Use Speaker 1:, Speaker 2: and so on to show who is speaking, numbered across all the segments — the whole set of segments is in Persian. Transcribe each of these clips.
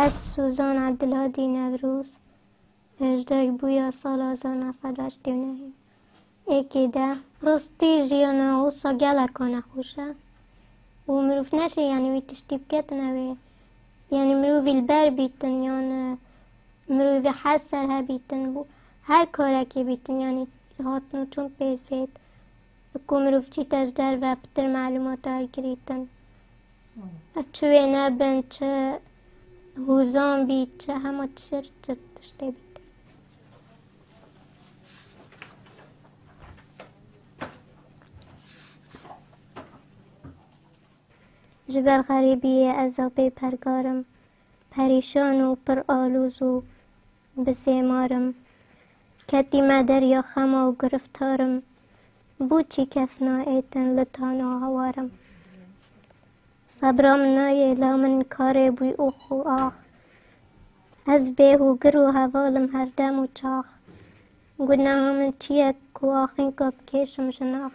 Speaker 1: از سوزان عبدالهادی نوروز 18 بویا سال 1989 یکی ده راستی جیانا و ساگل کنه خوشه و مروف نشه یعنی وی تشتیب کتنه یعنی مروفی البر بیتن یعنی مروفی حسر ها بیتن بو هر کاره که بیتن یعنی هاتنو چون پیفید اکو مروف چی تجدر و پتر معلومات هر گریتن چوه نبن چه هوزان بیت چه همه تشته بیت جبر غریبی عذاب پرگارم پریشان و پر آلوز و بسیمارم کتی مدر یا خما و گرفتارم بوچی کس نایتن لطانا هوارم صبرام نایه لامن کاره بوی اوخ و آخ از به و گر و حوالم هر دم و چاخ گناهم چیه که آخین کب کشم شناخ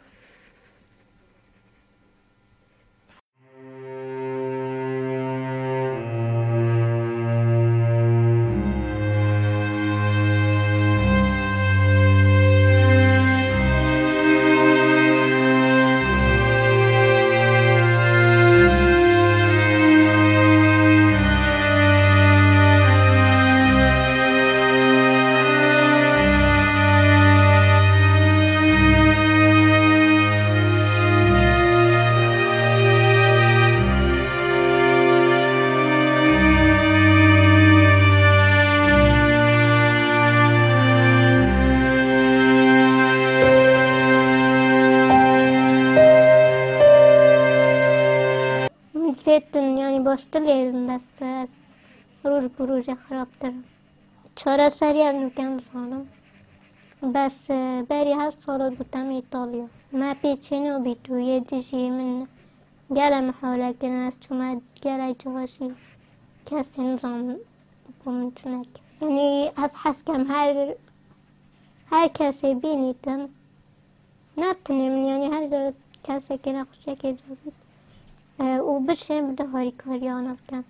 Speaker 1: فیتن یعنی باشتلیرم بس از روز بروز خراب دارم چهار سری از نکن زانم بس بری 7 سال بودم ایتالیا ما پیچینو بیتو یه دیجی من گلم حاله کنه از چومد گله جواشی کسی نظام بومتنک یعنی از حسکم هر کسی بینیدن نبتنیم یعنی هر کسی که نخوشه که جوید و بشه بده هاری کاری آنه بکن